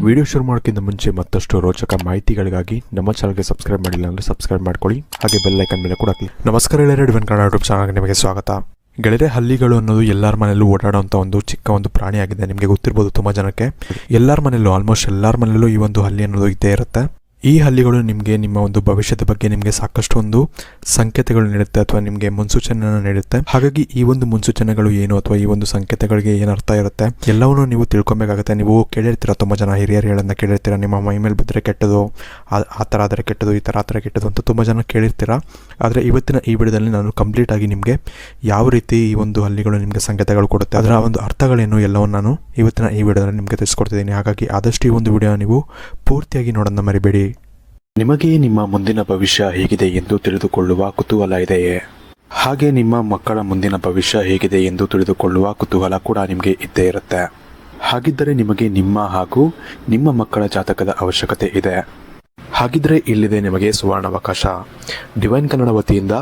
Video ಶುರು ಮಾಡೋಕ್ಕಿಂತ ಮುಂಚೆ ಮತ್ತಷ್ಟು ರೋಚಕ ಮಾಹಿತಿಗಳಿಗಾಗಿ ನಮ್ಮ ಚಾನಲ್ಗೆ ಸಬ್ಸ್ಕ್ರೈಬ್ ಮಾಡಿಲ್ಲ ಅಂದರೆ ಸಬ್ಸ್ಕ್ರೈಬ್ ಮಾಡ್ಕೊಳ್ಳಿ, ಹಾಗೆ ಬೆಲ್ ಐಕನ್ ಮೇಲೆ ಕೂಡ ಕ್ಲಿಕ್. ನಮಸ್ಕಾರ ಗೆಳೆಯರೇ, ಡಿವೈನ್ ಕನ್ನಡ ಯೂಟ್ಯೂಬ್ ಚಾನಲ್ಗೆ ನಿಮಗೆ ಸ್ವಾಗತ. ಗೆಳೆಯರೇ, ಹಲ್ಲಿಗಳು ಅನ್ನೋದು ಎಲ್ಲರ ಮನೆಯಲ್ಲೂ ಓಡಾಡುವಂಥ ಒಂದು ಚಿಕ್ಕ ಒಂದು ಪ್ರಾಣಿಯಾಗಿದೆ. ನಿಮಗೆ ಗೊತ್ತಿರ್ಬೋದು ತುಂಬ ಜನಕ್ಕೆ. ಎಲ್ಲರ ಮನೆಯಲ್ಲೂ, ಆಲ್ಮೋಸ್ಟ್ ಎಲ್ಲರ ಮನೆಯಲ್ಲೂ ಈ ಒಂದು ಹಲ್ಲಿ ಅನ್ನೋದು ಇದ್ದೇ ಇರುತ್ತೆ. ಈ ಹಲ್ಲಿಗಳು ನಿಮಗೆ ನಿಮ್ಮ ಒಂದು ಭವಿಷ್ಯದ ಬಗ್ಗೆ ನಿಮಗೆ ಸಾಕಷ್ಟು ಒಂದು ಸಂಕೇತಗಳು ನೀಡುತ್ತೆ ಅಥವಾ ನಿಮಗೆ ಮುನ್ಸೂಚನೆಯನ್ನು ನೀಡುತ್ತೆ. ಹಾಗಾಗಿ ಈ ಒಂದು ಮುನ್ಸೂಚನೆಗಳು ಏನು ಅಥವಾ ಈ ಒಂದು ಸಂಕೇತಗಳಿಗೆ ಏನು ಅರ್ಥ ಇರುತ್ತೆ ಎಲ್ಲವನ್ನೂ ನೀವು ತಿಳ್ಕೊಬೇಕಾಗುತ್ತೆ. ನೀವು ಕೇಳಿರ್ತೀರ, ತುಂಬ ಜನ ಹಿರಿಯರು ಹೇಳೋದನ್ನ ಕೇಳಿರ್ತೀರ, ನಿಮ್ಮ ಮೈ ಮೇಲೆ ಬಿದ್ದರೆ ಕೆಟ್ಟದು, ಆ ಥರ ಆದರೆ ಕೆಟ್ಟದು, ಈ ಥರ ಕೆಟ್ಟದು ಅಂತ ತುಂಬ ಜನ ಕೇಳಿರ್ತೀರ. ಆದರೆ ಇವತ್ತಿನ ಈ ವಿಡಿಯೋದಲ್ಲಿ ನಾನು ಕಂಪ್ಲೀಟಾಗಿ ನಿಮಗೆ ಯಾವ ರೀತಿ ಈ ಒಂದು ಹಲ್ಲಿಗಳು ನಿಮಗೆ ಸಂಕೇತಗಳು ಕೊಡುತ್ತೆ, ಅದರ ಒಂದು ಅರ್ಥಗಳೇನು ಎಲ್ಲವನ್ನು ನಾನು ಇವತ್ತಿನ ಈ ವಿಡಿಯೋದಲ್ಲಿ ನಿಮಗೆ ತಿಳಿಸ್ಕೊಡ್ತಿದ್ದೀನಿ. ಹಾಗಾಗಿ ಆದಷ್ಟು ಈ ಒಂದು ವಿಡಿಯೋ ನೀವು ಪೂರ್ತಿಯಾಗಿ ನೋಡೋದನ್ನ ಮರಿಬೇಡಿ. ನಿಮಗೆ ನಿಮ್ಮ ಮುಂದಿನ ಭವಿಷ್ಯ ಹೇಗಿದೆ ಎಂದು ತಿಳಿದುಕೊಳ್ಳುವ ಕುತೂಹಲ ಇದೆಯೇ? ಹಾಗೆ ನಿಮ್ಮ ಮಕ್ಕಳ ಮುಂದಿನ ಭವಿಷ್ಯ ಹೇಗಿದೆ ಎಂದು ತಿಳಿದುಕೊಳ್ಳುವ ಕುತೂಹಲ ಕೂಡ ನಿಮಗೆ ಇದ್ದೇ ಇರುತ್ತೆ. ಹಾಗಿದ್ದರೆ ನಿಮಗೆ ನಿಮ್ಮ ಹಾಗೂ ನಿಮ್ಮ ಮಕ್ಕಳ ಜಾತಕದ ಅವಶ್ಯಕತೆ ಇದೆ. ಹಾಗಿದ್ರೆ ಇಲ್ಲಿದೆ ನಿಮಗೆ ಸುವರ್ಣಾವಕಾಶ. ಡಿವೈನ್ ಕನ್ನಡ ವತಿಯಿಂದ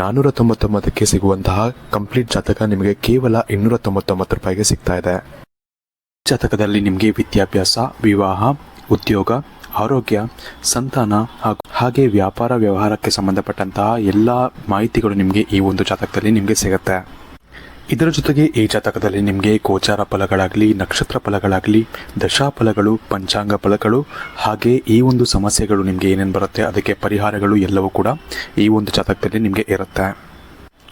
499ಕ್ಕೆ ಸಿಗುವಂತಹ ಕಂಪ್ಲೀಟ್ ಜಾತಕ ನಿಮಗೆ ಕೇವಲ 299 ರೂಪಾಯಿಗೆ ಸಿಗ್ತಾ ಇದೆ. ಜಾತಕದಲ್ಲಿ ನಿಮಗೆ ವಿದ್ಯಾಭ್ಯಾಸ, ವಿವಾಹ, ಉದ್ಯೋಗ, ಆರೋಗ್ಯ, ಸಂತಾನ ಹಾಗೆ ವ್ಯಾಪಾರ ವ್ಯವಹಾರಕ್ಕೆ ಸಂಬಂಧಪಟ್ಟಂತಹ ಎಲ್ಲ ಮಾಹಿತಿಗಳು ನಿಮಗೆ ಈ ಒಂದು ಜಾತಕದಲ್ಲಿ ನಿಮಗೆ ಸಿಗುತ್ತೆ. ಇದರ ಜೊತೆಗೆ ಈ ಜಾತಕದಲ್ಲಿ ನಿಮಗೆ ಗೋಚಾರ ಫಲಗಳಾಗಲಿ, ನಕ್ಷತ್ರ ಫಲಗಳಾಗಲಿ, ದಶಾಫಲಗಳು, ಪಂಚಾಂಗ ಫಲಗಳು, ಹಾಗೆ ಈ ಒಂದು ಸಮಸ್ಯೆಗಳು ನಿಮಗೆ ಏನೇನು ಬರುತ್ತೆ ಅದಕ್ಕೆ ಪರಿಹಾರಗಳು ಎಲ್ಲವೂ ಕೂಡ ಈ ಒಂದು ಜಾತಕದಲ್ಲಿ ನಿಮಗೆ ಇರುತ್ತೆ.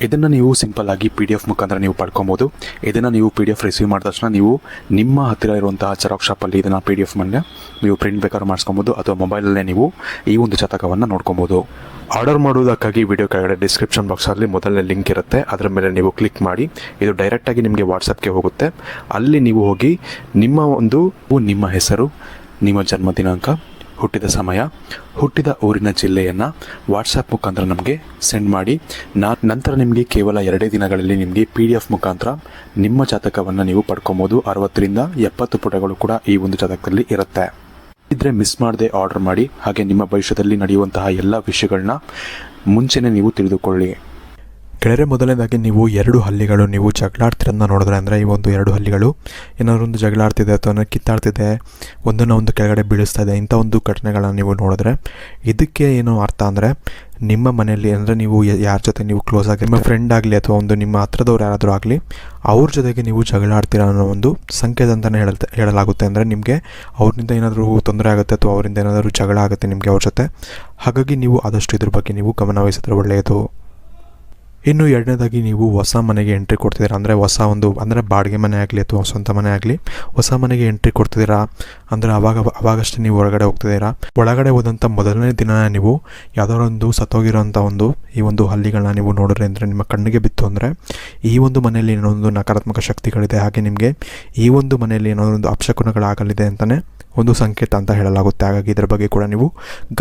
ಇದನ್ನು ನೀವು ಸಿಂಪಲ್ ಆಗಿ PDF ಮುಖಾಂತರ ನೀವು ಪಡ್ಕೊಬೋದು. ಇದನ್ನು ನೀವು PDF ರಿಸೀವ್ ಮಾಡಿದ ತಕ್ಷಣ ನೀವು ನಿಮ್ಮ ಹತ್ತಿರ ಇರುವಂತಹ ಜೆರಾಕ್ಸ್ ಶಾಪಲ್ಲಿ ಇದನ್ನು PDF ಮೇಲೆ ನೀವು ಪ್ರಿಂಟ್ ಬೇಕಾದ್ರೂ ಮಾಡಿಸ್ಕೊಬೋದು, ಅಥವಾ ಮೊಬೈಲಲ್ಲೇ ನೀವು ಈ ಒಂದು ಜಾತಕವನ್ನು ನೋಡ್ಕೊಬೋದು. ಆರ್ಡರ್ ಮಾಡುವುದಕ್ಕಾಗಿ ವಿಡಿಯೋ ಕೆಳಗಡೆ ಡಿಸ್ಕ್ರಿಪ್ಷನ್ ಬಾಕ್ಸಲ್ಲಿ ಮೊದಲನೇ ಲಿಂಕ್ ಇರುತ್ತೆ, ಅದರ ಮೇಲೆ ನೀವು ಕ್ಲಿಕ್ ಮಾಡಿ ಇದು ಡೈರೆಕ್ಟಾಗಿ ನಿಮಗೆ ವಾಟ್ಸಪ್ಗೆ ಹೋಗುತ್ತೆ. ಅಲ್ಲಿ ನೀವು ಹೋಗಿ ನಿಮ್ಮ ಹೆಸರು, ನಿಮ್ಮ ಜನ್ಮ ದಿನಾಂಕ, ಹುಟ್ಟಿದ ಸಮಯ, ಹುಟ್ಟಿದ ಊರಿನ ಜಿಲ್ಲೆಯನ್ನು ವಾಟ್ಸಪ್ ಮುಖಾಂತರ ನಮಗೆ ಸೆಂಡ್ ಮಾಡಿ. ನಂತರ ನಿಮಗೆ ಕೇವಲ 2 ದಿನಗಳಲ್ಲಿ ನಿಮಗೆ PDF ಮುಖಾಂತರ ನಿಮ್ಮ ಜಾತಕವನ್ನು ನೀವು ಪಡ್ಕೊಬೋದು. 60ರಿಂದ 70 ಪುಟಗಳು ಕೂಡ ಈ ಒಂದು ಜಾತಕದಲ್ಲಿ ಇರುತ್ತೆ. ಇದ್ರೆ ಮಿಸ್ ಮಾಡದೆ ಆರ್ಡರ್ ಮಾಡಿ, ಹಾಗೆ ನಿಮ್ಮ ಭವಿಷ್ಯದಲ್ಲಿ ನಡೆಯುವಂತಹ ಎಲ್ಲ ವಿಷಯಗಳನ್ನ ಮುಂಚೆನೇ ನೀವು ತಿಳಿದುಕೊಳ್ಳಿ. ಕೆಳರೆ ಮೊದಲನೇದಾಗಿ ನೀವು 2 ಹಲ್ಲಿಗಳು ನೀವು ಜಗಳಾಡ್ತಿರೋದನ್ನ ನೋಡಿದ್ರೆ, ಅಂದರೆ ಈ ಒಂದು 2 ಹಲ್ಲಿಗಳು ಏನಾದ್ರು ಒಂದು ಜಗಳಾಡ್ತಿದೆ ಅಥವಾ ಕಿತ್ತಾಡ್ತಿದೆ, ಒಂದನ್ನು ಒಂದು ಕೆಳಗಡೆ ಬೀಳಿಸ್ತಾ ಇದೆ, ಇಂಥ ಒಂದು ಘಟನೆಗಳನ್ನ ನೀವು ನೋಡಿದ್ರೆ ಇದಕ್ಕೆ ಏನು ಅರ್ಥ ಅಂದರೆ ನಿಮ್ಮ ಮನೆಯಲ್ಲಿ, ಅಂದರೆ ನೀವು ಯಾರ ಜೊತೆ ನೀವು ಕ್ಲೋಸ್ ಆಗಿ, ನಿಮ್ಮ ಫ್ರೆಂಡ್ ಆಗಲಿ ಅಥವಾ ಒಂದು ನಿಮ್ಮ ಹತ್ರದವ್ರು ಯಾರಾದರೂ ಆಗಲಿ, ಅವ್ರ ಜೊತೆಗೆ ನೀವು ಜಗಳಾಡ್ತೀರ ಅನ್ನೋ ಒಂದು ಸಂಕೇತ ಅಂತಲೇ ಹೇಳಲಾಗುತ್ತೆ. ಅಂದರೆ ನಿಮಗೆ ಅವ್ರಿಂದ ಏನಾದರೂ ತೊಂದರೆ ಆಗುತ್ತೆ ಅಥವಾ ಅವರಿಂದ ಏನಾದರೂ ಜಗಳ ಆಗುತ್ತೆ ನಿಮಗೆ ಅವ್ರ ಜೊತೆ. ಹಾಗಾಗಿ ನೀವು ಆದಷ್ಟು ಇದ್ರ ಬಗ್ಗೆ ನೀವು ಗಮನ ವಹಿಸಿದ್ರೆ ಒಳ್ಳೆಯದು. ಇನ್ನು ಎರಡನೇದಾಗಿ ನೀವು ಹೊಸ ಮನೆಗೆ ಎಂಟ್ರಿ ಕೊಡ್ತಿದ್ದೀರಾ, ಅಂದರೆ ಅಂದರೆ ಬಾಡಿಗೆ ಮನೆ ಆಗಲಿ ಅಥವಾ ಸ್ವಂತ ಮನೆ ಆಗಲಿ ಹೊಸ ಮನೆಗೆ ಎಂಟ್ರಿ ಕೊಡ್ತಿದ್ದೀರಾ ಅಂದರೆ ಅವಾಗಷ್ಟೇ ನೀವು ಹೊರಗಡೆ ಹೋಗ್ತಿದ್ದೀರಾ. ಒಳಗಡೆ ಹೋದಂಥ ಮೊದಲನೇ ದಿನ ನೀವು ಯಾವುದಾದ್ರು ಒಂದು ಸತ್ತೋಗಿರೋಂಥ ಈ ಒಂದು ಹಲ್ಲಿಗಳನ್ನ ನೀವು ನೋಡಿದ್ರೆ, ಅಂದರೆ ನಿಮ್ಮ ಕಣ್ಣಿಗೆ ಬಿತ್ತು ಅಂದರೆ ಈ ಒಂದು ಮನೆಯಲ್ಲಿ ಏನೋ ಒಂದು ನಕಾರಾತ್ಮಕ ಶಕ್ತಿಗಳಿದೆ, ಹಾಗೆ ನಿಮಗೆ ಈ ಒಂದು ಮನೆಯಲ್ಲಿ ಏನೋ ಒಂದು ಅಪಶಕುನಗಳಾಗಲಿದೆ ಅಂತಲೇ ಒಂದು ಸಂಕೇತ ಅಂತ ಹೇಳಲಾಗುತ್ತೆ. ಹಾಗಾಗಿ ಇದರ ಬಗ್ಗೆ ಕೂಡ ನೀವು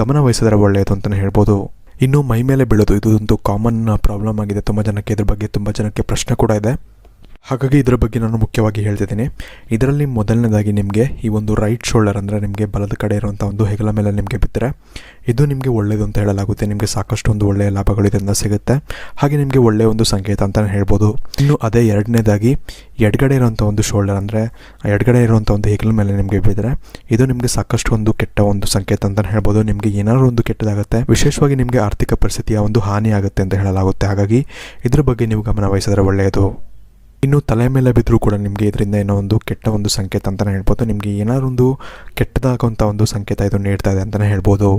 ಗಮನ ವಹಿಸಿದ್ರೆ ಒಳ್ಳೆಯದು ಅಂತಲೇ ಹೇಳ್ಬೋದು. ಇನ್ನು ಮೈ ಮೇಲೆ ಬೀಳೋದು, ಇದೊಂದು ಕಾಮನ್ ಪ್ರಾಬ್ಲಮ್ ಆಗಿದೆ ತುಂಬ ಜನಕ್ಕೆ. ಇದ್ರ ಬಗ್ಗೆ ತುಂಬ ಜನಕ್ಕೆ ಪ್ರಶ್ನೆ ಕೂಡ ಇದೆ. ಹಾಗಾಗಿ ಇದರ ಬಗ್ಗೆ ನಾನು ಮುಖ್ಯವಾಗಿ ಹೇಳ್ತಿದ್ದೀನಿ. ಇದರಲ್ಲಿ ಮೊದಲನೇದಾಗಿ ನಿಮಗೆ ಈ ಒಂದು ರೈಟ್ ಶೋಲ್ಡರ್, ಅಂದರೆ ನಿಮಗೆ ಬಲದ ಕಡೆ ಇರುವಂಥ ಒಂದು ಹೆಗಲ ಮೇಲೆ ನಿಮಗೆ ಬಿದ್ದರೆ ಇದು ನಿಮಗೆ ಒಳ್ಳೆಯದು ಅಂತ ಹೇಳಲಾಗುತ್ತೆ. ನಿಮಗೆ ಸಾಕಷ್ಟು ಒಂದು ಒಳ್ಳೆಯ ಲಾಭಗಳು ಇದರಿಂದ ಸಿಗುತ್ತೆ, ಹಾಗೆ ನಿಮಗೆ ಒಳ್ಳೆಯ ಒಂದು ಸಂಕೇತ ಅಂತಲೇ ಹೇಳ್ಬೋದು. ಇನ್ನು ಅದೇ ಎರಡನೇದಾಗಿ ಎಡಗಡೆ ಇರುವಂಥ ಒಂದು ಶೋಲ್ಡರ್, ಅಂದರೆ ಎಡಗಡೆ ಇರುವಂಥ ಒಂದು ಹೆಗಲ ಮೇಲೆ ನಿಮಗೆ ಬಿದ್ದರೆ ಇದು ನಿಮಗೆ ಸಾಕಷ್ಟು ಒಂದು ಕೆಟ್ಟ ಒಂದು ಸಂಕೇತ ಅಂತಲೇ ಹೇಳ್ಬೋದು. ನಿಮಗೆ ಏನಾದರೂ ಒಂದು ಕೆಟ್ಟದಾಗುತ್ತೆ, ವಿಶೇಷವಾಗಿ ನಿಮಗೆ ಆರ್ಥಿಕ ಪರಿಸ್ಥಿತಿಯ ಒಂದು ಹಾನಿ ಆಗುತ್ತೆ ಅಂತ ಹೇಳಲಾಗುತ್ತೆ. ಹಾಗಾಗಿ ಇದ್ರ ಬಗ್ಗೆ ನೀವು ಗಮನ ವಹಿಸಿದ್ರೆ ಒಳ್ಳೆಯದು. ಇನ್ನು ತಲೆ ಮೇಲೆ ಬಿದ್ದರೂ ಕೂಡ ನಿಮಗೆ ಇದರಿಂದ ಏನೋ ಒಂದು ಕೆಟ್ಟ ಒಂದು ಸಂಕೇತ ಅಂತಲೇ ಹೇಳ್ಬೋದು. ನಿಮಗೆ ಏನಾದ್ರು ಒಂದು ಕೆಟ್ಟದಾಗುವಂಥ ಒಂದು ಸಂಕೇತ ಇದು ನೀಡ್ತಾ ಇದೆ ಅಂತಲೇ ಹೇಳ್ಬೋದು.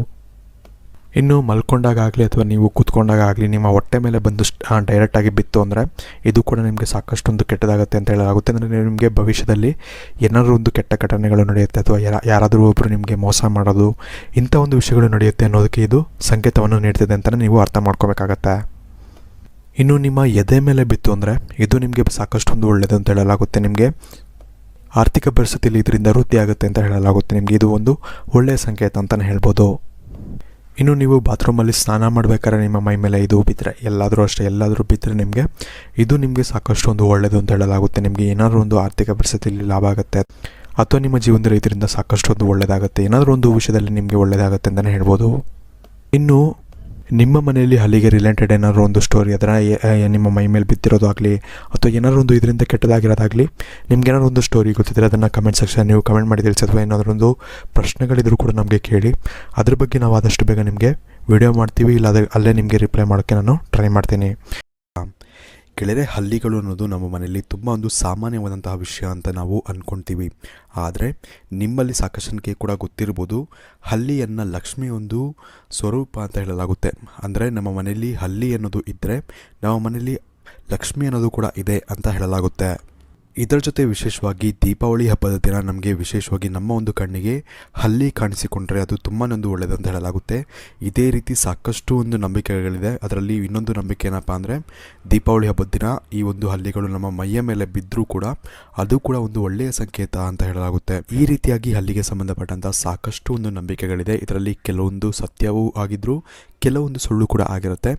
ಇನ್ನು ಮಲ್ಕೊಂಡಾಗಲಿ ಅಥವಾ ನೀವು ಕೂತ್ಕೊಂಡಾಗ ಆಗಲಿ ನಿಮ್ಮ ಹೊಟ್ಟೆ ಮೇಲೆ ಬಂದು ಡೈರೆಕ್ಟಾಗಿ ಬಿತ್ತು ಅಂದರೆ ಇದು ಕೂಡ ನಿಮಗೆ ಸಾಕಷ್ಟೊಂದು ಕೆಟ್ಟದಾಗುತ್ತೆ ಅಂತ ಹೇಳಲಾಗುತ್ತೆ. ಅಂದರೆ ನಿಮಗೆ ಭವಿಷ್ಯದಲ್ಲಿ ಏನಾದರೂ ಒಂದು ಕೆಟ್ಟ ಘಟನೆಗಳು ನಡೆಯುತ್ತೆ ಅಥವಾ ಯಾರಾದರೂ ಒಬ್ಬರು ನಿಮಗೆ ಮೋಸ ಮಾಡೋದು, ಇಂಥ ಒಂದು ವಿಷಯಗಳು ನಡೆಯುತ್ತೆ ಅನ್ನೋದಕ್ಕೆ ಇದು ಸಂಕೇತವನ್ನು ನೀಡ್ತಿದೆ ಅಂತಲೇ ನೀವು ಅರ್ಥ ಮಾಡ್ಕೋಬೇಕಾಗತ್ತೆ. ಇನ್ನು ನಿಮ್ಮ ಎದೆ ಮೇಲೆ ಬಿತ್ತು ಅಂದರೆ ಇದು ನಿಮಗೆ ಸಾಕಷ್ಟೊಂದು ಒಳ್ಳೆಯದು ಅಂತ ಹೇಳಲಾಗುತ್ತೆ. ನಿಮಗೆ ಆರ್ಥಿಕ ಪರಿಸ್ಥಿತಿಯಲ್ಲಿ ಇದರಿಂದ ವೃದ್ಧಿ ಆಗುತ್ತೆ ಅಂತ ಹೇಳಲಾಗುತ್ತೆ. ನಿಮಗೆ ಇದು ಒಂದು ಒಳ್ಳೆಯ ಸಂಕೇತ ಅಂತಲೇ ಹೇಳ್ಬೋದು. ಇನ್ನು ನೀವು ಬಾತ್ರೂಮಲ್ಲಿ ಸ್ನಾನ ಮಾಡಬೇಕಾದ್ರೆ ನಿಮ್ಮ ಮೈ ಮೇಲೆ ಇದು ಬಿದ್ದರೆ, ಎಲ್ಲಾದರೂ ಬಿದ್ದರೆ ನಿಮಗೆ ಸಾಕಷ್ಟು ಒಂದು ಒಳ್ಳೆಯದು ಅಂತ ಹೇಳಲಾಗುತ್ತೆ. ನಿಮಗೆ ಏನಾದರೂ ಒಂದು ಆರ್ಥಿಕ ಪರಿಸ್ಥಿತಿಯಲ್ಲಿ ಲಾಭ ಆಗುತ್ತೆ ಅಥವಾ ನಿಮ್ಮ ಜೀವನದಲ್ಲಿ ಇದರಿಂದ ಸಾಕಷ್ಟು ಒಂದು ಒಳ್ಳೆಯದಾಗುತ್ತೆ, ಏನಾದರೂ ಒಂದು ವಿಷಯದಲ್ಲಿ ನಿಮಗೆ ಒಳ್ಳೆಯದಾಗುತ್ತೆ ಅಂತಲೇ ಹೇಳ್ಬೋದು. ಇನ್ನು ನಿಮ್ಮ ಮನೆಯಲ್ಲಿ ಹಲ್ಲಿಗೆ ರಿಲೇಟೆಡ್ ಏನಾದ್ರು ಒಂದು ಸ್ಟೋರಿ ಅದರ ನಿಮ್ಮ ಮೈ ಮೇಲೆ ಬಿದ್ದಿರೋದಾಗಲಿ ಅಥವಾ ಏನಾದ್ರು ಒಂದು ಇದರಿಂದ ಕೆಟ್ಟದಾಗಿರೋದಾಗಲಿ ನಿಮ್ಗೆ ಏನಾದ್ರು ಒಂದು ಸ್ಟೋರಿ ಗೊತ್ತಿದ್ದರೆ ಅದನ್ನು ಕಮೆಂಟ್ ಸೆಕ್ಷನ್ ನೀವು ಕಮೆಂಟ್ ಮಾಡಿ ತಿಳಿಸಿ, ಅಥವಾ ಏನಾದರೂ ಒಂದು ಪ್ರಶ್ನೆಗಳಿದ್ರೂ ಕೂಡ ನಮಗೆ ಕೇಳಿ, ಅದ್ರ ಬಗ್ಗೆ ನಾವು ಆದಷ್ಟು ಬೇಗ ನಿಮಗೆ ವಿಡಿಯೋ ಮಾಡ್ತೀವಿ, ಇಲ್ಲ ಅಲ್ಲೇ ನಿಮಗೆ ರಿಪ್ಲೈ ಮಾಡೋಕ್ಕೆ ನಾನು ಟ್ರೈ ಮಾಡ್ತೀನಿ. ಗೆಳೆಯರೆ, ಹಲ್ಲಿಗಳು ಅನ್ನೋದು ನಮ್ಮ ಮನೆಯಲ್ಲಿ ತುಂಬ ಒಂದು ಸಾಮಾನ್ಯವಾದಂತಹ ವಿಷಯ ಅಂತ ನಾವು ಅಂದ್ಕೊಳ್ತೀವಿ. ಆದರೆ ನಿಮ್ಮಲ್ಲಿ ಸಾಕಷ್ಟು ಜನಕ್ಕೆ ಕೂಡ ಗೊತ್ತಿರ್ಬೋದು, ಹಲ್ಲಿಯನ್ನು ಲಕ್ಷ್ಮಿ ಒಂದು ಸ್ವರೂಪ ಅಂತ ಹೇಳಲಾಗುತ್ತೆ. ಅಂದರೆ ನಮ್ಮ ಮನೆಯಲ್ಲಿ ಹಲ್ಲಿ ಅನ್ನೋದು ಇದ್ದರೆ ನಮ್ಮ ಮನೆಯಲ್ಲಿ ಲಕ್ಷ್ಮಿ ಅನ್ನೋದು ಕೂಡ ಇದೆ ಅಂತ ಹೇಳಲಾಗುತ್ತೆ. ಇದರ ಜೊತೆ ವಿಶೇಷವಾಗಿ ದೀಪಾವಳಿ ಹಬ್ಬದ ದಿನ ನಮಗೆ ವಿಶೇಷವಾಗಿ ನಮ್ಮ ಒಂದು ಕಣ್ಣಿಗೆ ಹಲ್ಲಿ ಕಾಣಿಸಿಕೊಂಡ್ರೆ ಅದು ತುಂಬಾ ಒಂದು ಒಳ್ಳೆಯದಂತ ಹೇಳಲಾಗುತ್ತೆ. ಇದೇ ರೀತಿ ಸಾಕಷ್ಟು ಒಂದು ನಂಬಿಕೆಗಳಿದೆ. ಅದರಲ್ಲಿ ಇನ್ನೊಂದು ನಂಬಿಕೆ ಏನಪ್ಪ ಅಂದರೆ, ದೀಪಾವಳಿ ಹಬ್ಬದ ದಿನ ಈ ಒಂದು ಹಲ್ಲಿಗಳು ನಮ್ಮ ಮೈಯ ಮೇಲೆ ಬಿದ್ದರೂ ಕೂಡ ಅದು ಕೂಡ ಒಂದು ಒಳ್ಳೆಯ ಸಂಕೇತ ಅಂತ ಹೇಳಲಾಗುತ್ತೆ. ಈ ರೀತಿಯಾಗಿ ಹಲ್ಲಿಗೆ ಸಂಬಂಧಪಟ್ಟಂಥ ಸಾಕಷ್ಟು ಒಂದು ನಂಬಿಕೆಗಳಿದೆ. ಇದರಲ್ಲಿ ಕೆಲವೊಂದು ಸತ್ಯವೂ ಆಗಿದ್ದರೂ ಕೆಲವೊಂದು ಸುಳ್ಳು ಕೂಡ ಆಗಿರುತ್ತೆ.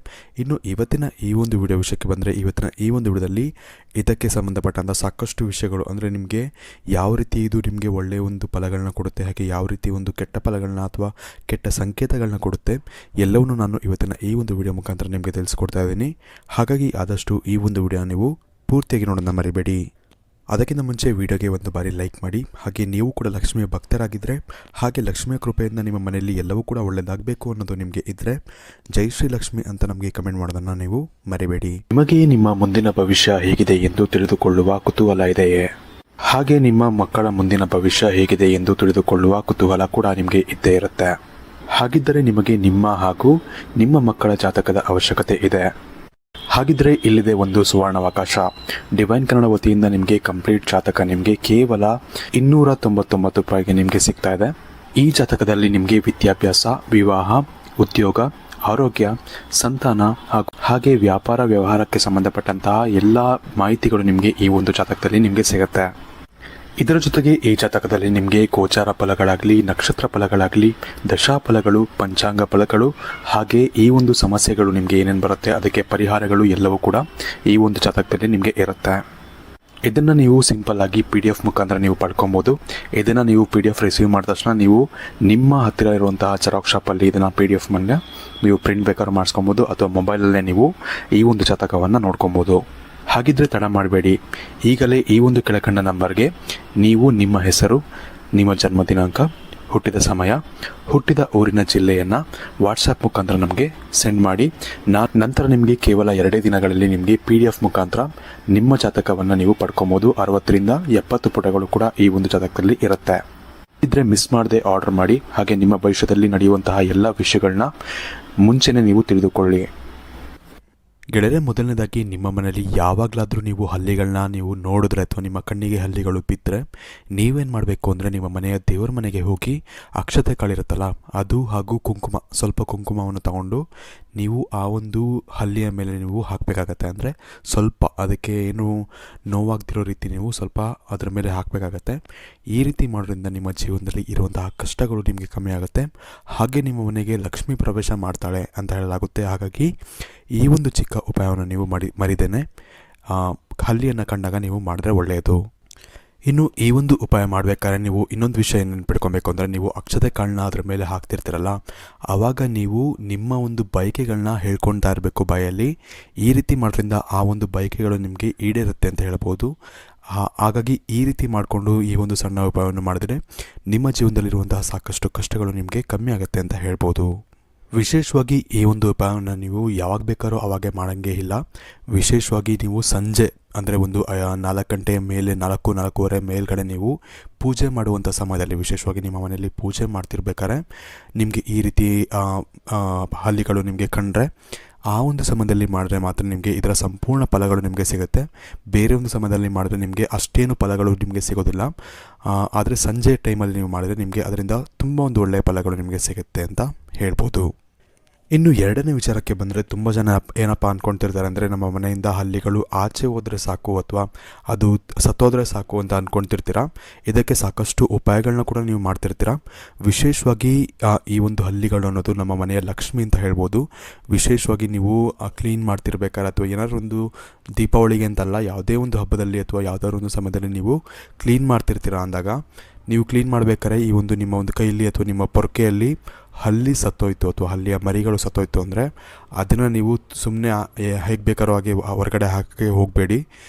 ಇನ್ನು ಇವತ್ತಿನ ಈ ಒಂದು ವಿಡಿಯೋ ವಿಷಯಕ್ಕೆ ಬಂದರೆ, ಇವತ್ತಿನ ಈ ಒಂದು ವಿಡಿಯೋದಲ್ಲಿ ಇದಕ್ಕೆ ಸಂಬಂಧಪಟ್ಟಂಥ ಸಾಕಷ್ಟು ವಿಷಯಗಳು, ಅಂದರೆ ನಿಮಗೆ ಯಾವ ರೀತಿ ಇದು ನಿಮಗೆ ಒಳ್ಳೆಯ ಒಂದು ಫಲಗಳನ್ನ ಕೊಡುತ್ತೆ, ಹಾಗೆ ಯಾವ ರೀತಿ ಒಂದು ಕೆಟ್ಟ ಫಲಗಳನ್ನ ಅಥವಾ ಕೆಟ್ಟ ಸಂಕೇತಗಳನ್ನ ಕೊಡುತ್ತೆ, ಎಲ್ಲವನ್ನೂ ನಾನು ಇವತ್ತಿನ ಈ ಒಂದು ವಿಡಿಯೋ ಮುಖಾಂತರ ನಿಮಗೆ ತಿಳಿಸ್ಕೊಡ್ತಾ ಇದ್ದೀನಿ. ಹಾಗಾಗಿ ಆದಷ್ಟು ಈ ಒಂದು ವಿಡಿಯೋ ನೀವು ಪೂರ್ತಿಯಾಗಿ ನೋಡೋದನ್ನ ಮರಿಬೇಡಿ. ಅದಕ್ಕಿಂತ ಮುಂಚೆ ವಿಡಿಯೋಗೆ ಒಂದು ಬಾರಿ ಲೈಕ್ ಮಾಡಿ, ಹಾಗೆ ನೀವು ಕೂಡ ಲಕ್ಷ್ಮಿಯ ಭಕ್ತರಾಗಿದ್ದರೆ, ಹಾಗೆ ಲಕ್ಷ್ಮಿಯ ಕೃಪೆಯಿಂದ ನಿಮ್ಮ ಮನೆಯಲ್ಲಿ ಎಲ್ಲವೂ ಕೂಡ ಒಳ್ಳೆಯದಾಗಬೇಕು ಅನ್ನೋದು ನಿಮಗೆ ಇದ್ದರೆ ಜೈ ಶ್ರೀ ಲಕ್ಷ್ಮಿ ಅಂತ ನಮಗೆ ಕಮೆಂಟ್ ಮಾಡೋದನ್ನು ನೀವು ಮರಿಬೇಡಿ. ನಿಮಗೆ ನಿಮ್ಮ ಮುಂದಿನ ಭವಿಷ್ಯ ಹೇಗಿದೆ ಎಂದು ತಿಳಿದುಕೊಳ್ಳುವ ಕುತೂಹಲ ಇದೆಯೇ? ಹಾಗೆ ನಿಮ್ಮ ಮಕ್ಕಳ ಮುಂದಿನ ಭವಿಷ್ಯ ಹೇಗಿದೆ ಎಂದು ತಿಳಿದುಕೊಳ್ಳುವ ಕುತೂಹಲ ಕೂಡ ನಿಮಗೆ ಇದ್ದೇ ಇರುತ್ತೆ. ಹಾಗಿದ್ದರೆ ನಿಮಗೆ ನಿಮ್ಮ ಹಾಗೂ ನಿಮ್ಮ ಮಕ್ಕಳ ಜಾತಕದ ಅವಶ್ಯಕತೆ ಇದೆ. ಹಾಗಿದ್ರೆ ಇಲ್ಲಿದೆ ಒಂದು ಸುವರ್ಣಾವಕಾಶ. ಡಿವೈನ್ ಕನ್ನಡ ವತಿಯಿಂದ ನಿಮಗೆ ಕಂಪ್ಲೀಟ್ ಜಾತಕ ನಿಮಗೆ ಕೇವಲ 299 ರೂಪಾಯಿಗೆ ನಿಮಗೆ ಸಿಗ್ತಾ ಇದೆ. ಈ ಜಾತಕದಲ್ಲಿ ನಿಮಗೆ ವಿದ್ಯಾಭ್ಯಾಸ, ವಿವಾಹ, ಉದ್ಯೋಗ, ಆರೋಗ್ಯ, ಸಂತಾನ ಹಾಗೆ ವ್ಯಾಪಾರ ವ್ಯವಹಾರಕ್ಕೆ ಸಂಬಂಧಪಟ್ಟಂತಹ ಎಲ್ಲ ಮಾಹಿತಿಗಳು ನಿಮಗೆ ಈ ಒಂದು ಜಾತಕದಲ್ಲಿ ನಿಮಗೆ ಸಿಗುತ್ತೆ. ಇದರ ಜೊತೆಗೆ ಈ ಜಾತಕದಲ್ಲಿ ನಿಮಗೆ ಗೋಚಾರ ಫಲಗಳಾಗಲಿ, ನಕ್ಷತ್ರ ಫಲಗಳಾಗಲಿ, ದಶಾಫಲಗಳು, ಪಂಚಾಂಗ ಫಲಗಳು, ಹಾಗೆ ಈ ಒಂದು ಸಮಸ್ಯೆಗಳು ನಿಮಗೆ ಏನೇನು ಬರುತ್ತೆ ಅದಕ್ಕೆ ಪರಿಹಾರಗಳು ಎಲ್ಲವೂ ಕೂಡ ಈ ಒಂದು ಜಾತಕದಲ್ಲಿ ನಿಮಗೆ ಇರುತ್ತೆ. ಇದನ್ನು ನೀವು ಸಿಂಪಲ್ ಆಗಿ PDF ಮುಖಾಂತರ ನೀವು ಪಡ್ಕೊಬೋದು. ಇದನ್ನು ನೀವು PDF ರಿಸೀವ್ ಮಾಡಿದ ತಕ್ಷಣ ನೀವು ನಿಮ್ಮ ಹತ್ತಿರ ಇರುವಂತಹ ಜೆರಾಕ್ಸ್ ಶಾಪಲ್ಲಿ ಇದನ್ನು PDF ಮೇಲೆ ನೀವು ಪ್ರಿಂಟ್ ಬೇಕಾದ್ರೂ ಮಾಡಿಸ್ಕೊಬೋದು, ಅಥವಾ ಮೊಬೈಲಲ್ಲೇ ನೀವು ಈ ಒಂದು ಜಾತಕವನ್ನು ನೋಡ್ಕೊಬೋದು. ಹಾಗಿದ್ರೆ ತಡ ಮಾಡಬೇಡಿ, ಈಗಲೇ ಈ ಒಂದು ಕೆಳಕಂಡ ನಂಬರ್ಗೆ ನೀವು ನಿಮ್ಮ ಹೆಸರು, ನಿಮ್ಮ ಜನ್ಮ ದಿನಾಂಕ, ಹುಟ್ಟಿದ ಸಮಯ, ಹುಟ್ಟಿದ ಊರಿನ ಜಿಲ್ಲೆಯನ್ನು ವಾಟ್ಸಪ್ ಮುಖಾಂತರ ನಮಗೆ ಸೆಂಡ್ ಮಾಡಿ. ನಂತರ ನಿಮಗೆ ಕೇವಲ 2 ದಿನಗಳಲ್ಲಿ ನಿಮಗೆ PDF ಮುಖಾಂತರ ನಿಮ್ಮ ಜಾತಕವನ್ನು ನೀವು ಪಡ್ಕೊಬೋದು. 60ರಿಂದ 70 ಪುಟಗಳು ಕೂಡ ಈ ಒಂದು ಜಾತಕದಲ್ಲಿ ಇರುತ್ತೆ. ಇದ್ರೆ ಮಿಸ್ ಮಾಡದೆ ಆರ್ಡರ್ ಮಾಡಿ, ಹಾಗೆ ನಿಮ್ಮ ಭವಿಷ್ಯದಲ್ಲಿ ನಡೆಯುವಂತಹ ಎಲ್ಲ ವಿಷಯಗಳನ್ನ ಮುಂಚೆನೇ ನೀವು ತಿಳಿದುಕೊಳ್ಳಿ. ಗೆಳೆಯರೆ, ಮೊದಲನೇದಾಗಿ ನಿಮ್ಮ ಮನೆಯಲ್ಲಿ ಯಾವಾಗಲಾದರೂ ನೀವು ಹಲ್ಲಿಗಳನ್ನ ನೀವು ನೋಡಿದ್ರೆ ಅಥವಾ ನಿಮ್ಮ ಕಣ್ಣಿಗೆ ಹಲ್ಲಿಗಳು ಬಿದ್ದರೆ ನೀವೇನು ಮಾಡಬೇಕು ಅಂದರೆ, ನಿಮ್ಮ ಮನೆಯ ದೇವರ ಮನೆಗೆ ಹೋಗಿ ಅಕ್ಷತೆ ಕಾಳಿರುತ್ತಲ್ಲ ಅದು ಹಾಗೂ ಕುಂಕುಮ, ಸ್ವಲ್ಪ ಕುಂಕುಮವನ್ನು ತಗೊಂಡು ನೀವು ಆ ಒಂದು ಹಲ್ಲಿಯ ಮೇಲೆ ನೀವು ಹಾಕಬೇಕಾಗತ್ತೆ. ಅಂದರೆ ಸ್ವಲ್ಪ ಅದಕ್ಕೆ ಏನು ನೋವಾಗ್ದಿರೋ ರೀತಿ ನೀವು ಸ್ವಲ್ಪ ಅದರ ಮೇಲೆ ಹಾಕಬೇಕಾಗತ್ತೆ. ಈ ರೀತಿ ಮಾಡೋದ್ರಿಂದ ನಿಮ್ಮ ಜೀವನದಲ್ಲಿ ಇರುವಂತಹ ಕಷ್ಟಗಳು ನಿಮಗೆ ಕಮ್ಮಿ ಆಗುತ್ತೆ, ಹಾಗೆ ನಿಮ್ಮ ಮನೆಗೆ ಲಕ್ಷ್ಮೀ ಪ್ರವೇಶ ಮಾಡ್ತಾಳೆ ಅಂತ ಹೇಳಲಾಗುತ್ತೆ. ಹಾಗಾಗಿ ಈ ಒಂದು ಚಿಕ್ಕ ಉಪಾಯವನ್ನು ನೀವು ಮರಿದೇನೆ ಹಲ್ಲಿಯನ್ನು ಕಂಡಾಗ ನೀವು ಮಾಡಿದ್ರೆ ಒಳ್ಳೆಯದು. ಇನ್ನು ಈ ಒಂದು ಉಪಾಯ ಮಾಡಬೇಕಾದ್ರೆ ನೀವು ಇನ್ನೊಂದು ವಿಷಯ ನೆನ್ಪಿಡ್ಕೊಬೇಕು ಅಂದರೆ, ನೀವು ಅಕ್ಷತೆ ಕಾಳನ್ನ ಅದ್ರ ಮೇಲೆ ಹಾಕ್ತಿರ್ತೀರಲ್ಲ, ಆವಾಗ ನೀವು ನಿಮ್ಮ ಒಂದು ಬಯಕೆಗಳನ್ನ ಹೇಳ್ಕೊಳ್ತಾ ಇರಬೇಕು ಬಾಯಲ್ಲಿ. ಈ ರೀತಿ ಮಾಡೋದ್ರಿಂದ ಆ ಒಂದು ಬಯಕೆಗಳು ನಿಮಗೆ ಈಡೇರುತ್ತೆ ಅಂತ ಹೇಳ್ಬೋದು. ಹಾಗಾಗಿ ಈ ರೀತಿ ಮಾಡಿಕೊಂಡು ಈ ಒಂದು ಸಣ್ಣ ಉಪಾಯವನ್ನು ಮಾಡಿದ್ರೆ ನಿಮ್ಮ ಜೀವನದಲ್ಲಿರುವಂತಹ ಸಾಕಷ್ಟು ಕಷ್ಟಗಳು ನಿಮಗೆ ಕಮ್ಮಿ ಆಗುತ್ತೆ ಅಂತ ಹೇಳ್ಬೋದು. ವಿಶೇಷವಾಗಿ ಈ ಒಂದು ಉಪಾಯವನ್ನು ನೀವು ಯಾವಾಗ ಬೇಕಾದ್ರೂ ಅವಾಗೆ ಮಾಡೋಂಗೇ ಇಲ್ಲ. ವಿಶೇಷವಾಗಿ ನೀವು ಸಂಜೆ ಅಂದರೆ ಒಂದು 4 ಗಂಟೆ ಮೇಲೆ 4-4:30 ಮೇಲ್ಗಡೆ ನೀವು ಪೂಜೆ ಮಾಡುವಂಥ ಸಮಯದಲ್ಲಿ, ವಿಶೇಷವಾಗಿ ನಿಮ್ಮ ಮನೆಯಲ್ಲಿ ಪೂಜೆ ಮಾಡ್ತಿರ್ಬೇಕಾದ್ರೆ ನಿಮಗೆ ಈ ರೀತಿ ಹಲ್ಲಿಗಳು ನಿಮಗೆ ಕಂಡ್ರೆ ಆ ಒಂದು ಸಮಯದಲ್ಲಿ ಮಾಡಿದ್ರೆ ಮಾತ್ರ ನಿಮಗೆ ಇದರ ಸಂಪೂರ್ಣ ಫಲಗಳು ನಿಮಗೆ ಸಿಗುತ್ತೆ. ಬೇರೆ ಒಂದು ಸಮಯದಲ್ಲಿ ಮಾಡಿದ್ರೆ ನಿಮಗೆ ಅಷ್ಟೇನು ಫಲಗಳು ನಿಮಗೆ ಸಿಗೋದಿಲ್ಲ. ಆದರೆ ಸಂಜೆ ಟೈಮಲ್ಲಿ ನೀವು ಮಾಡಿದ್ರೆ ನಿಮಗೆ ಅದರಿಂದ ತುಂಬ ಒಂದು ಒಳ್ಳೆಯ ಫಲಗಳು ನಿಮಗೆ ಸಿಗುತ್ತೆ ಅಂತ ಹೇಳ್ಬೋದು. ಇನ್ನು ಎರಡನೇ ವಿಚಾರಕ್ಕೆ ಬಂದರೆ, ತುಂಬ ಜನ ಏನಪ್ಪ ಅಂದ್ಕೊಳ್ತಿರ್ತಾರೆ ಅಂದರೆ, ನಮ್ಮ ಮನೆಯಿಂದ ಹಲ್ಲಿಗಳು ಆಚೆ ಹೋದರೆ ಸಾಕು ಅಥವಾ ಅದು ಸತ್ತೋದ್ರೆ ಸಾಕು ಅಂತ ಅಂದ್ಕೊಳ್ತಿರ್ತೀರ. ಇದಕ್ಕೆ ಸಾಕಷ್ಟು ಉಪಾಯಗಳನ್ನ ಕೂಡ ನೀವು ಮಾಡ್ತಿರ್ತೀರ. ವಿಶೇಷವಾಗಿ ಈ ಒಂದು ಹಲ್ಲಿಗಳು ಅನ್ನೋದು ನಮ್ಮ ಮನೆಯ ಲಕ್ಷ್ಮಿ ಅಂತ ಹೇಳ್ಬೋದು. ವಿಶೇಷವಾಗಿ ನೀವು ಕ್ಲೀನ್ ಮಾಡ್ತಿರ್ಬೇಕಾದ್ರೆ ಅಥವಾ ಏನಾದ್ರು ಒಂದು ದೀಪಾವಳಿಗೆ ಅಂತಲ್ಲ, ಯಾವುದೇ ಒಂದು ಹಬ್ಬದಲ್ಲಿ ಅಥವಾ ಯಾವುದಾದ್ರು ಒಂದು ಸಮಯದಲ್ಲಿ ನೀವು ಕ್ಲೀನ್ ಮಾಡ್ತಿರ್ತೀರ ಅಂದಾಗ, ನೀವು ಕ್ಲೀನ್ ಮಾಡಬೇಕಾದ್ರೆ ಈ ಒಂದು ನಿಮ್ಮ ಒಂದು ಕೈಯಲ್ಲಿ ಅಥವಾ ನಿಮ್ಮ ಪೊರಕೆಯಲ್ಲಿ ಹಲ್ಲಿ ಸತ್ತೋಯ್ತು ಅಥವಾ ಹಲ್ಲಿಯ ಮರಿಗಳು ಸತ್ತೋಯ್ತು ಅಂದರೆ ಅದನ್ನು ನೀವು ಸುಮ್ಮನೆ ಹೇಗೆ ಬೇಕಾದ್ರೂ ಹಾಗೆ ಹೊರಗಡೆ ಹಾಕಿ ಹೋಗಬೇಡಿ.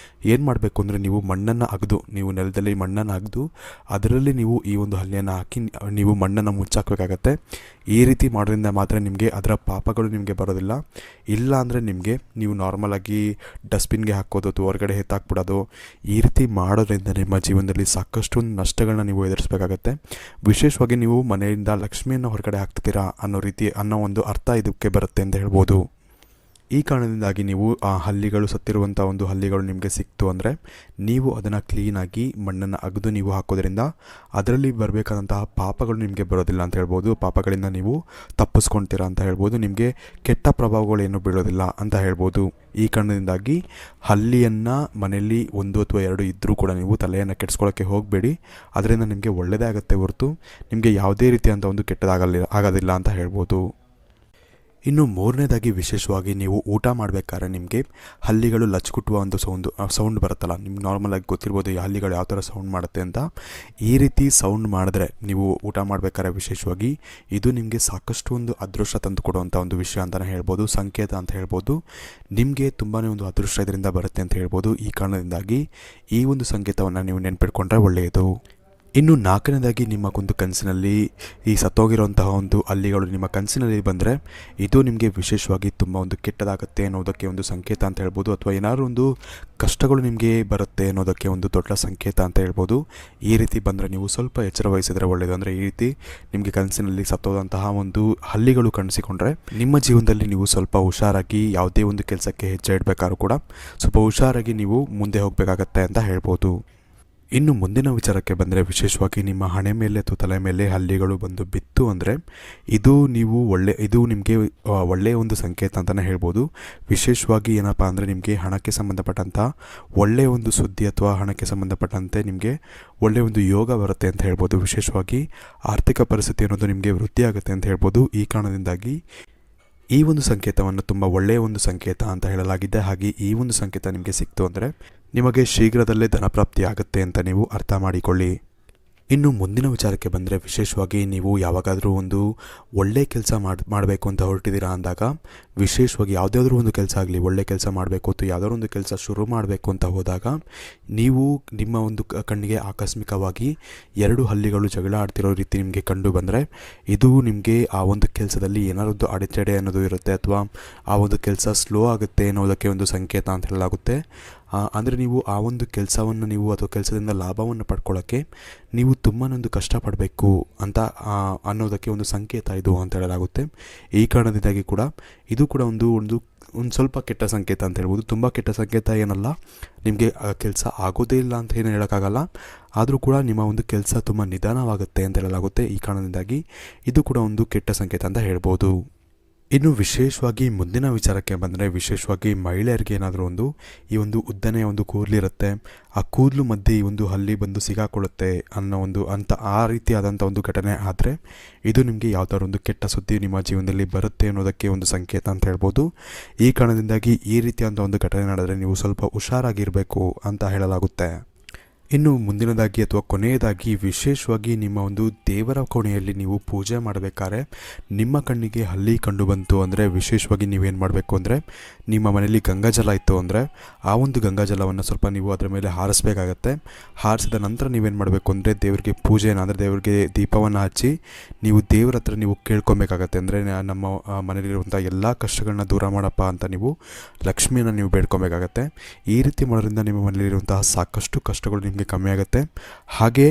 ಏನು ಮಾಡಬೇಕು ಅಂದರೆ ನೀವು ಮಣ್ಣನ್ನು ಅಗೆದು, ನೀವು ನೆಲದಲ್ಲಿ ಮಣ್ಣನ್ನು ಅಗೆದು ಅದರಲ್ಲಿ ನೀವು ಈ ಒಂದು ಹಲ್ಲಿಯನ್ನು ಹಾಕಿ ನೀವು ಮಣ್ಣನ್ನು ಮುಚ್ಚಾಕಬೇಕಾಗತ್ತೆ. ಈ ರೀತಿ ಮಾಡೋದ್ರಿಂದ ಮಾತ್ರ ನಿಮಗೆ ಅದರ ಪಾಪಗಳು ನಿಮಗೆ ಬರೋದಿಲ್ಲ. ಇಲ್ಲ ಅಂದರೆ ನಿಮಗೆ ನೀವು ನಾರ್ಮಲಾಗಿ ಡಸ್ಟ್ಬಿನ್ಗೆ ಹಾಕೋದು ಅಥವಾ ಹೊರಗಡೆ ಎತ್ತಾಕ್ಬಿಡೋದು, ಈ ರೀತಿ ಮಾಡೋದ್ರಿಂದ ನಿಮ್ಮ ಜೀವನದಲ್ಲಿ ಸಾಕಷ್ಟು ನಷ್ಟಗಳನ್ನ ನೀವು ಎದುರಿಸಬೇಕಾಗತ್ತೆ. ವಿಶೇಷವಾಗಿ ನೀವು ಮನೆಯಿಂದ ಲಕ್ಷ್ಮಿಯನ್ನು ಹೊರಗಡೆ ಹಾಕ್ತೀರಾ ಅನ್ನೋ ಒಂದು ಅರ್ಥ ಇದಕ್ಕೆ ಬರುತ್ತೆ ಅಂತ ಹೇಳ್ಬೋದು. ಈ ಕಾರಣದಿಂದಾಗಿ ನೀವು ಆ ಹಲ್ಲಿಗಳು ಸತ್ತಿರುವಂಥ ಒಂದು ಹಲ್ಲಿಗಳು ನಿಮಗೆ ಸಿಕ್ತು ಅಂದರೆ ನೀವು ಅದನ್ನು ಕ್ಲೀನಾಗಿ ಮಣ್ಣನ್ನು ಅಗೆದು ನೀವು ಹಾಕೋದ್ರಿಂದ ಅದರಲ್ಲಿ ಬರಬೇಕಾದಂತಹ ಪಾಪಗಳು ನಿಮಗೆ ಬರೋದಿಲ್ಲ ಅಂತ ಹೇಳ್ಬೋದು. ಪಾಪಗಳಿಂದ ನೀವು ತಪ್ಪಿಸ್ಕೊಳ್ತೀರಾ ಅಂತ ಹೇಳ್ಬೋದು. ನಿಮಗೆ ಕೆಟ್ಟ ಪ್ರಭಾವಗಳೇನು ಬೀಳೋದಿಲ್ಲ ಅಂತ ಹೇಳ್ಬೋದು. ಈ ಕಾರಣದಿಂದಾಗಿ ಹಲ್ಲಿಯನ್ನು ಮನೆಯಲ್ಲಿ 1 ಅಥವಾ 2 ಇದ್ದರೂ ಕೂಡ ನೀವು ತಲೆಯನ್ನು ಕೆಡಿಸ್ಕೊಳ್ಳೋಕ್ಕೆ ಹೋಗಬೇಡಿ. ಅದರಿಂದ ನಿಮಗೆ ಒಳ್ಳೆಯದೇ ಆಗುತ್ತೆ ಹೊರತು ನಿಮಗೆ ಯಾವುದೇ ರೀತಿಯಾದಂಥ ಒಂದು ಆಗೋದಿಲ್ಲ ಅಂತ ಹೇಳ್ಬೋದು. ಇನ್ನು ಮೂರನೇದಾಗಿ ವಿಶೇಷವಾಗಿ ನೀವು ಊಟ ಮಾಡಬೇಕಾದ್ರೆ ನಿಮಗೆ ಹಲ್ಲಿಗಳು ಲಚ್ಕುಟ್ಟುವ ಒಂದು ಸೌಂಡ್ ಬರುತ್ತಲ್ಲ, ನಿಮ್ಗೆ ನಾರ್ಮಲಾಗಿ ಗೊತ್ತಿರ್ಬೋದು ಈ ಹಲ್ಲಿಗಳು ಯಾವ ಥರ ಸೌಂಡ್ ಮಾಡುತ್ತೆ ಅಂತ. ಈ ರೀತಿ ಸೌಂಡ್ ಮಾಡಿದ್ರೆ ನೀವು ಊಟ ಮಾಡಬೇಕಾದ್ರೆ ವಿಶೇಷವಾಗಿ ಇದು ನಿಮಗೆ ಸಾಕಷ್ಟು ಒಂದು ಅದೃಷ್ಟ ತಂದು ಕೊಡುವಂಥ ಒಂದು ವಿಷಯ ಅಂತಲೇ ಹೇಳ್ಬೋದು, ಸಂಕೇತ ಅಂತ ಹೇಳ್ಬೋದು. ನಿಮಗೆ ತುಂಬಾ ಒಂದು ಅದೃಷ್ಟ ಇದರಿಂದ ಬರುತ್ತೆ ಅಂತ ಹೇಳ್ಬೋದು. ಈ ಕಾರಣದಿಂದಾಗಿ ಈ ಒಂದು ಸಂಕೇತವನ್ನು ನೀವು ನೆನ್ಪಿಟ್ಕೊಂಡ್ರೆ ಒಳ್ಳೆಯದು. ಇನ್ನು 4ನೇದಾಗಿ ನಿಮಗೊಂದು ಕನಸಿನಲ್ಲಿ ಈ ಸತ್ತೋಗಿರೋಂತಹ ಒಂದು ಹಲ್ಲಿಗಳು ನಿಮ್ಮ ಕನಸಿನಲ್ಲಿ ಬಂದರೆ ಇದು ನಿಮಗೆ ವಿಶೇಷವಾಗಿ ತುಂಬ ಒಂದು ಕೆಟ್ಟದಾಗುತ್ತೆ ಅನ್ನೋದಕ್ಕೆ ಒಂದು ಸಂಕೇತ ಅಂತ ಹೇಳ್ಬೋದು. ಅಥವಾ ಏನಾದರೂ ಒಂದು ಕಷ್ಟಗಳು ನಿಮಗೆ ಬರುತ್ತೆ ಅನ್ನೋದಕ್ಕೆ ಒಂದು ದೊಡ್ಡ ಸಂಕೇತ ಅಂತ ಹೇಳ್ಬೋದು. ಈ ರೀತಿ ಬಂದರೆ ನೀವು ಸ್ವಲ್ಪ ಎಚ್ಚರ ವಹಿಸಿದರೆ ಒಳ್ಳೆಯದು. ಅಂದರೆ ಈ ರೀತಿ ನಿಮಗೆ ಕನಸಿನಲ್ಲಿ ಸತ್ತೋದಂತಹ ಒಂದು ಹಲ್ಲಿಗಳು ಕಾಣಿಸಿಕೊಂಡ್ರೆ ನಿಮ್ಮ ಜೀವನದಲ್ಲಿ ನೀವು ಸ್ವಲ್ಪ ಹುಷಾರಾಗಿ ಯಾವುದೇ ಒಂದು ಕೆಲಸಕ್ಕೆ ಹೆಜ್ಜೆ ಇಡಬೇಕಾದ್ರೂ ಕೂಡ ಸ್ವಲ್ಪ ಹುಷಾರಾಗಿ ನೀವು ಮುಂದೆ ಹೋಗಬೇಕಾಗತ್ತೆ ಅಂತ ಹೇಳ್ಬೋದು. ಇನ್ನು ಮುಂದಿನ ವಿಚಾರಕ್ಕೆ ಬಂದರೆ ವಿಶೇಷವಾಗಿ ನಿಮ್ಮ ಹಣೆ ಮೇಲೆ ಅಥವಾ ತಲೆ ಮೇಲೆ ಹಲ್ಲಿಗಳು ಬಂದು ಬಿತ್ತು ಅಂದರೆ ಇದು ನಿಮಗೆ ಒಳ್ಳೆಯ ಒಂದು ಸಂಕೇತ ಅಂತಲೇ ಹೇಳ್ಬೋದು. ವಿಶೇಷವಾಗಿ ಏನಪ್ಪ ಅಂದರೆ ನಿಮಗೆ ಹಣಕ್ಕೆ ಸಂಬಂಧಪಟ್ಟಂಥ ಒಳ್ಳೆಯ ಒಂದು ಸುದ್ದಿ ಅಥವಾ ಹಣಕ್ಕೆ ಸಂಬಂಧಪಟ್ಟಂತೆ ನಿಮಗೆ ಒಳ್ಳೆಯ ಒಂದು ಯೋಗ ಬರುತ್ತೆ ಅಂತ ಹೇಳ್ಬೋದು. ವಿಶೇಷವಾಗಿ ಆರ್ಥಿಕ ಪರಿಸ್ಥಿತಿ ಅನ್ನೋದು ನಿಮಗೆ ವೃದ್ಧಿ ಆಗುತ್ತೆ ಅಂತ ಹೇಳ್ಬೋದು. ಈ ಕಾರಣದಿಂದಾಗಿ ಈ ಒಂದು ಸಂಕೇತವನ್ನು ತುಂಬ ಒಳ್ಳೆಯ ಒಂದು ಸಂಕೇತ ಅಂತ ಹೇಳಲಾಗಿದೆ. ಹಾಗೆ ಈ ಒಂದು ಸಂಕೇತ ನಿಮಗೆ ಸಿಕ್ತು ಅಂದರೆ ನಿಮಗೆ ಶೀಘ್ರದಲ್ಲೇ ಧನಪ್ರಾಪ್ತಿ ಆಗುತ್ತೆ ಅಂತ ನೀವು ಅರ್ಥ ಮಾಡಿಕೊಳ್ಳಿ. ಇನ್ನು ಮುಂದಿನ ವಿಚಾರಕ್ಕೆ ಬಂದರೆ ವಿಶೇಷವಾಗಿ ನೀವು ಯಾವಾಗಾದರೂ ಒಂದು ಒಳ್ಳೆಯ ಕೆಲಸ ಮಾಡಬೇಕು ಅಂತ ಹೊರಟಿದ್ದೀರಾ ಅಂದಾಗ ವಿಶೇಷವಾಗಿ ಯಾವುದಾದ್ರೂ ಒಂದು ಕೆಲಸ ಆಗಲಿ, ಒಳ್ಳೆಯ ಕೆಲಸ ಮಾಡಬೇಕು ಅಥವಾ ಯಾವುದಾದ್ರೂ ಒಂದು ಕೆಲಸ ಶುರು ಮಾಡಬೇಕು ಅಂತ ಹೋದಾಗ ನೀವು ನಿಮ್ಮ ಒಂದು ಕಣ್ಣಿಗೆ ಆಕಸ್ಮಿಕವಾಗಿ 2 ಹಲ್ಲಿಗಳು ಜಗಳ ಆಡ್ತಿರೋ ರೀತಿ ನಿಮಗೆ ಕಂಡು ಬಂದರೆ ಇದು ನಿಮಗೆ ಆ ಒಂದು ಕೆಲಸದಲ್ಲಿ ಏನಾದರೂ ಒಂದು ಅಡೆತಡೆ ಅನ್ನೋದು ಇರುತ್ತೆ ಅಥವಾ ಆ ಒಂದು ಕೆಲಸ ಸ್ಲೋ ಆಗುತ್ತೆ ಅನ್ನೋದಕ್ಕೆ ಒಂದು ಸಂಕೇತ ಅಂತ ಹೇಳಲಾಗುತ್ತೆ. ಅಂದರೆ ನೀವು ಆ ಒಂದು ಕೆಲಸವನ್ನು ನೀವು ಅಥವಾ ಕೆಲಸದಿಂದ ಲಾಭವನ್ನು ಪಡ್ಕೊಳ್ಳೋಕ್ಕೆ ನೀವು ತುಂಬಾ ಒಂದು ಕಷ್ಟಪಡಬೇಕು ಅಂತ ಅನ್ನೋದಕ್ಕೆ ಒಂದು ಸಂಕೇತ ಇದು ಅಂತ ಹೇಳಲಾಗುತ್ತೆ. ಈ ಕಾರಣದಿಂದಾಗಿ ಕೂಡ ಇದು ಕೂಡ ಒಂದು ಸ್ವಲ್ಪ ಕೆಟ್ಟ ಸಂಕೇತ ಅಂತ ಹೇಳ್ಬೋದು. ತುಂಬ ಕೆಟ್ಟ ಸಂಕೇತ ಏನಲ್ಲ, ನಿಮಗೆ ಕೆಲಸ ಆಗೋದೇ ಇಲ್ಲ ಅಂತ ಏನು ಹೇಳೋಕ್ಕಾಗಲ್ಲ. ಆದರೂ ಕೂಡ ನಿಮ್ಮ ಒಂದು ಕೆಲಸ ತುಂಬ ನಿಧಾನವಾಗುತ್ತೆ ಅಂತ ಹೇಳಲಾಗುತ್ತೆ. ಈ ಕಾರಣದಿಂದಾಗಿ ಇದು ಕೂಡ ಒಂದು ಕೆಟ್ಟ ಸಂಕೇತ ಅಂತ ಹೇಳ್ಬೋದು. ಇನ್ನು ವಿಶೇಷವಾಗಿ ಮುಂದಿನ ವಿಚಾರಕ್ಕೆ ಬಂದರೆ ವಿಶೇಷವಾಗಿ ಮಹಿಳೆಯರಿಗೆ ಏನಾದರೂ ಈ ಒಂದು ಉದ್ದನೆಯ ಒಂದು ಕೂದಲಿರುತ್ತೆ, ಆ ಕೂದಲು ಮಧ್ಯೆ ಈ ಒಂದು ಹಲ್ಲಿ ಬಂದು ಸಿಗಾಕೊಳ್ಳುತ್ತೆ ಅನ್ನೋ ಆ ರೀತಿಯಾದಂಥ ಒಂದು ಘಟನೆ ಆದರೆ ಇದು ನಿಮಗೆ ಯಾವುದಾದ್ರು ಒಂದು ಕೆಟ್ಟ ಸುದ್ದಿ ನಿಮ್ಮ ಜೀವನದಲ್ಲಿ ಬರುತ್ತೆ ಅನ್ನೋದಕ್ಕೆ ಒಂದು ಸಂಕೇತ ಅಂತ ಹೇಳ್ಬೋದು. ಈ ಕಾರಣದಿಂದಾಗಿ ಈ ರೀತಿಯಾದಂಥ ಒಂದು ಘಟನೆ ನಡೆದರೆ ನೀವು ಸ್ವಲ್ಪ ಹುಷಾರಾಗಿರಬೇಕು ಅಂತ ಹೇಳಲಾಗುತ್ತೆ. ಇನ್ನು ಮುಂದಿನದಾಗಿ ಅಥವಾ ಕೊನೆಯದಾಗಿ ವಿಶೇಷವಾಗಿ ನಿಮ್ಮ ಒಂದು ದೇವರ ಕೋಣೆಯಲ್ಲಿ ನೀವು ಪೂಜೆ ಮಾಡಬೇಕಾದ್ರೆ ನಿಮ್ಮ ಕಣ್ಣಿಗೆ ಹಲ್ಲಿ ಕಂಡು ಬಂತು ಅಂದರೆ ವಿಶೇಷವಾಗಿ ನೀವೇನು ಮಾಡಬೇಕು ಅಂದರೆ ನಿಮ್ಮ ಮನೆಯಲ್ಲಿ ಗಂಗಾಜಲ ಇತ್ತು ಅಂದರೆ ಆ ಒಂದು ಗಂಗಾಜಲವನ್ನು ಸ್ವಲ್ಪ ನೀವು ಅದರ ಮೇಲೆ ಹಾರಿಸಬೇಕಾಗತ್ತೆ. ಹಾರಿಸಿದ ನಂತರ ನೀವೇನು ಮಾಡಬೇಕು ಅಂದರೆ ದೇವರಿಗೆ ಅಂದರೆ ದೇವರಿಗೆ ದೀಪವನ್ನು ಹಚ್ಚಿ ನೀವು ದೇವರ ಹತ್ರ ನೀವು ಕೇಳ್ಕೊಬೇಕಾಗತ್ತೆ. ಅಂದರೆ ನಮ್ಮ ಮನೆಯಲ್ಲಿರುವಂಥ ಎಲ್ಲ ಕಷ್ಟಗಳನ್ನ ದೂರ ಮಾಡಪ್ಪ ಅಂತ ನೀವು ಲಕ್ಷ್ಮಿಯನ್ನು ನೀವು ಬೇಡ್ಕೊಬೇಕಾಗತ್ತೆ. ಈ ರೀತಿ ಮಾಡೋದ್ರಿಂದ ನಿಮ್ಮ ಮನೆಯಲ್ಲಿರುವಂತಹ ಸಾಕಷ್ಟು ಕಷ್ಟಗಳು ನಿಮಗೆ ಕಮ್ಮಿ ಆಗುತ್ತೆ. ಹಾಗೆ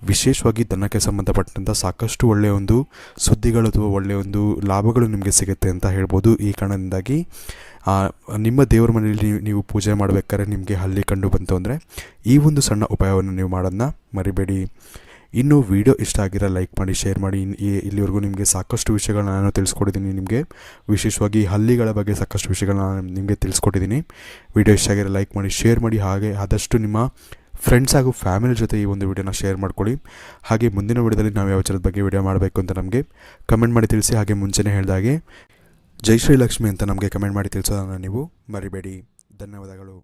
ವಿಶೇಷವಾಗಿ ದನಕ್ಕೆ ಸಂಬಂಧಪಟ್ಟಂಥ ಸಾಕಷ್ಟು ಒಳ್ಳೆಯ ಒಂದು ಸುದ್ದಿಗಳು ಅಥವಾ ಒಳ್ಳೆಯ ಒಂದು ಲಾಭಗಳು ನಿಮಗೆ ಸಿಗುತ್ತೆ ಅಂತ ಹೇಳ್ಬೋದು. ಈ ಕಾರಣದಿಂದಾಗಿ ನಿಮ್ಮ ದೇವರ ಮನೆಯಲ್ಲಿ ನೀವು ಪೂಜೆ ಮಾಡಬೇಕಾದ್ರೆ ನಿಮಗೆ ಹಲ್ಲಿ ಕಂಡು ಬಂತು ಅಂದರೆ ಈ ಒಂದು ಸಣ್ಣ ಉಪಾಯವನ್ನು ನೀವು ಮಾಡೋದನ್ನ ಮರಿಬೇಡಿ. ಇನ್ನು ವಿಡಿಯೋ ಇಷ್ಟ ಆಗಿರೋ ಲೈಕ್ ಮಾಡಿ, ಶೇರ್ ಮಾಡಿ. ಇಲ್ಲಿವರೆಗೂ ನಿಮಗೆ ಸಾಕಷ್ಟು ವಿಷಯಗಳನ್ನ ನಾನು ತಿಳಿಸ್ಕೊಟ್ಟಿದ್ದೀನಿ. ನಿಮಗೆ ವಿಶೇಷವಾಗಿ ಹಲ್ಲಿಗಳ ಬಗ್ಗೆ ಸಾಕಷ್ಟು ವಿಷಯಗಳನ್ನ ನಿಮಗೆ ತಿಳಿಸ್ಕೊಟ್ಟಿದ್ದೀನಿ. ವಿಡಿಯೋ ಇಷ್ಟ ಆಗಿರೋ ಲೈಕ್ ಮಾಡಿ, ಶೇರ್ ಮಾಡಿ. ಹಾಗೆ ಆದಷ್ಟು ನಿಮ್ಮ ಫ್ರೆಂಡ್ಸ್ ಹಾಗೂ ಫ್ಯಾಮಿಲಿ ಜೊತೆ ಈ ಒಂದು ವಿಡಿಯೋನ ಶೇರ್ ಮಾಡ್ಕೊಳ್ಳಿ. ಹಾಗೆ ಮುಂದಿನ ವಿಡಿಯೋದಲ್ಲಿ ನಾವು ಯಾವ ವಿಚಾರದ ಬಗ್ಗೆ ವಿಡಿಯೋ ಮಾಡಬೇಕು ಅಂತ ನಮಗೆ ಕಮೆಂಟ್ ಮಾಡಿ ತಿಳಿಸಿ. ಹಾಗೆ ಮುಂಚೆನೇ ಹೇಳಿದಾಗೆ ಜೈ ಶ್ರೀ ಲಕ್ಷ್ಮಿ ಅಂತ ನಮಗೆ ಕಮೆಂಟ್ ಮಾಡಿ ತಿಳಿಸೋದನ್ನು ನೀವು ಮರಿಬೇಡಿ. ಧನ್ಯವಾದಗಳು.